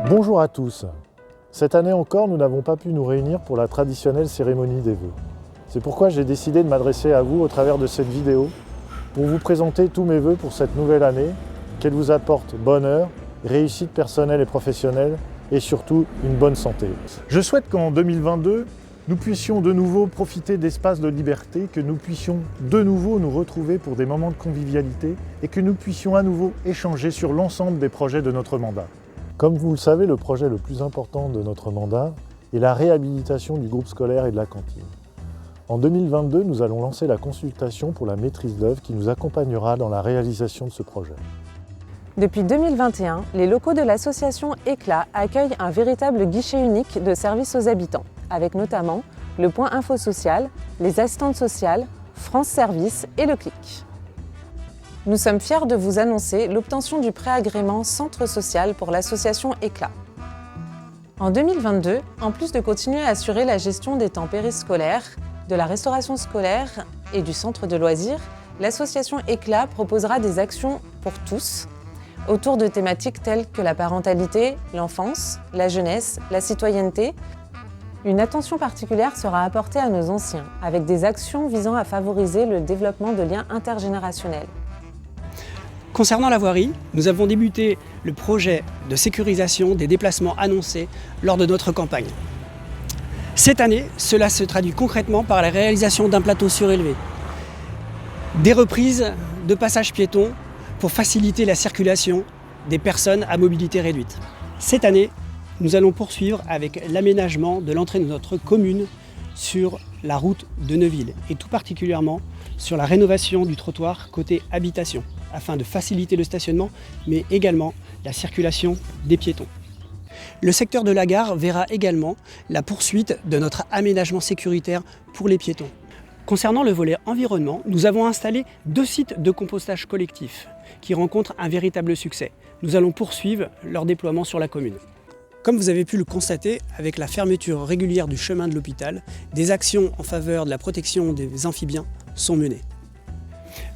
Bonjour à tous. Cette année encore, nous n'avons pas pu nous réunir pour la traditionnelle cérémonie des vœux. C'est pourquoi j'ai décidé de m'adresser à vous au travers de cette vidéo pour vous présenter tous mes vœux pour cette nouvelle année, qu'elle vous apporte bonheur, réussite personnelle et professionnelle et surtout une bonne santé. Je souhaite qu'en 2022, nous puissions de nouveau profiter d'espaces de liberté, que nous puissions de nouveau nous retrouver pour des moments de convivialité et que nous puissions à nouveau échanger sur l'ensemble des projets de notre mandat. Comme vous le savez, le projet le plus important de notre mandat est la réhabilitation du groupe scolaire et de la cantine. En 2022, nous allons lancer la consultation pour la maîtrise d'œuvre qui nous accompagnera dans la réalisation de ce projet. Depuis 2021, les locaux de l'association Éclat accueillent un véritable guichet unique de services aux habitants, avec notamment le point info social, les assistantes sociales, France Service et le Clic. Nous sommes fiers de vous annoncer l'obtention du préagrément Centre social pour l'association Éclat. En 2022, en plus de continuer à assurer la gestion des temps périscolaires, de la restauration scolaire et du centre de loisirs, l'association Éclat proposera des actions pour tous, autour de thématiques telles que la parentalité, l'enfance, la jeunesse, la citoyenneté. Une attention particulière sera apportée à nos anciens, avec des actions visant à favoriser le développement de liens intergénérationnels. Concernant la voirie, nous avons débuté le projet de sécurisation des déplacements annoncés lors de notre campagne. Cette année, cela se traduit concrètement par la réalisation d'un plateau surélevé, des reprises de passages piétons pour faciliter la circulation des personnes à mobilité réduite. Cette année, nous allons poursuivre avec l'aménagement de l'entrée de notre commune sur la route de Neuville et tout particulièrement sur la rénovation du trottoir côté habitation afin de faciliter le stationnement mais également la circulation des piétons. Le secteur de la gare verra également la poursuite de notre aménagement sécuritaire pour les piétons. Concernant le volet environnement, nous avons installé 2 sites de compostage collectif qui rencontrent un véritable succès. Nous allons poursuivre leur déploiement sur la commune. Comme vous avez pu le constater, avec la fermeture régulière du chemin de l'hôpital, des actions en faveur de la protection des amphibiens sont menées.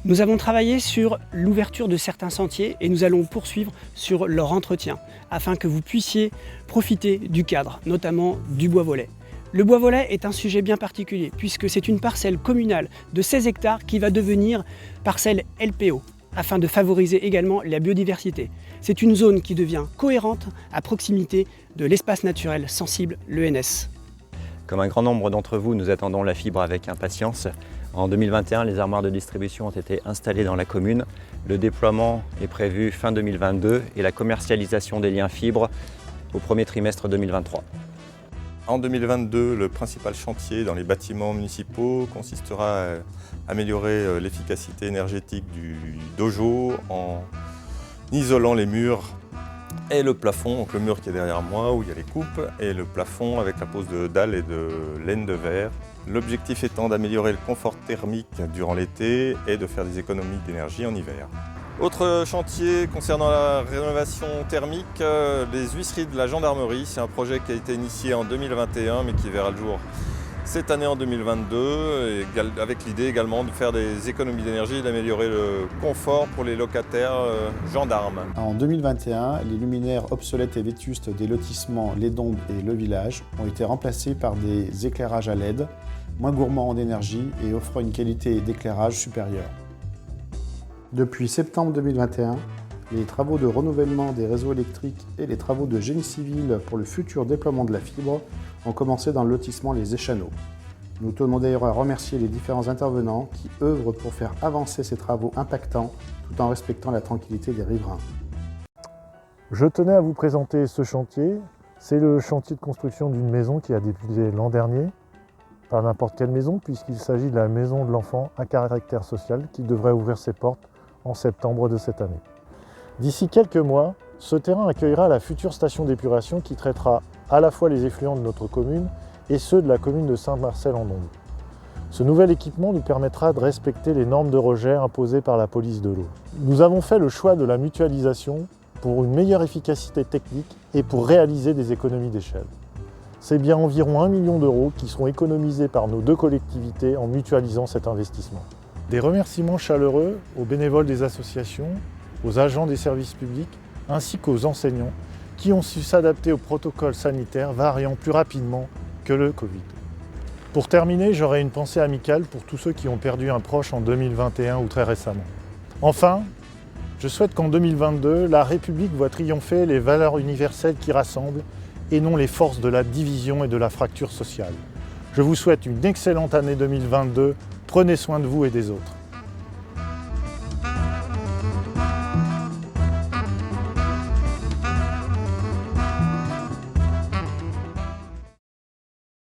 Nous avons travaillé sur l'ouverture de certains sentiers et nous allons poursuivre sur leur entretien afin que vous puissiez profiter du cadre, notamment du bois-volet. Le bois-volet est un sujet bien particulier puisque c'est une parcelle communale de 16 hectares qui va devenir parcelle LPO afin de favoriser également la biodiversité. C'est une zone qui devient cohérente à proximité de l'espace naturel sensible, l'ENS. Comme un grand nombre d'entre vous, nous attendons la fibre avec impatience. En 2021, les armoires de distribution ont été installées dans la commune. Le déploiement est prévu fin 2022 et la commercialisation des liens fibres au premier trimestre 2023. En 2022, le principal chantier dans les bâtiments municipaux consistera à améliorer l'efficacité énergétique du dojo en isolant les murs et le plafond, donc le mur qui est derrière moi où il y a les coupes, et le plafond avec la pose de dalles et de laine de verre. L'objectif étant d'améliorer le confort thermique durant l'été et de faire des économies d'énergie en hiver. Autre chantier concernant la rénovation thermique, les huisseries de la gendarmerie. C'est un projet qui a été initié en 2021 mais qui verra le jour cette année en 2022, avec l'idée également de faire des économies d'énergie et d'améliorer le confort pour les locataires gendarmes. En 2021, les luminaires obsolètes et vétustes des lotissements Les Dombes et Le Village ont été remplacés par des éclairages à LED, moins gourmands en énergie et offrant une qualité d'éclairage supérieure. Depuis septembre 2021, les travaux de renouvellement des réseaux électriques et les travaux de génie civil pour le futur déploiement de la fibre ont commencé dans le lotissement Les Échanots. Nous tenons d'ailleurs à remercier les différents intervenants qui œuvrent pour faire avancer ces travaux impactants tout en respectant la tranquillité des riverains. Je tenais à vous présenter ce chantier. C'est le chantier de construction d'une maison qui a débuté l'an dernier. Pas n'importe quelle maison puisqu'il s'agit de la maison de l'enfant à caractère social qui devrait ouvrir ses portes en septembre de cette année. D'ici quelques mois, ce terrain accueillera la future station d'épuration qui traitera à la fois les effluents de notre commune et ceux de la commune de Saint-Marcel-en-Dombes. Ce nouvel équipement nous permettra de respecter les normes de rejet imposées par la police de l'eau. Nous avons fait le choix de la mutualisation pour une meilleure efficacité technique et pour réaliser des économies d'échelle. C'est bien environ 1 million d'euros qui seront économisés par nos 2 collectivités en mutualisant cet investissement. Des remerciements chaleureux aux bénévoles des associations, aux agents des services publics ainsi qu'aux enseignants qui ont su s'adapter aux protocoles sanitaires variant plus rapidement que le Covid. Pour terminer, j'aurai une pensée amicale pour tous ceux qui ont perdu un proche en 2021 ou très récemment. Enfin, je souhaite qu'en 2022, la République voit triompher les valeurs universelles qui rassemblent et non les forces de la division et de la fracture sociale. Je vous souhaite une excellente année 2022. Prenez soin de vous et des autres.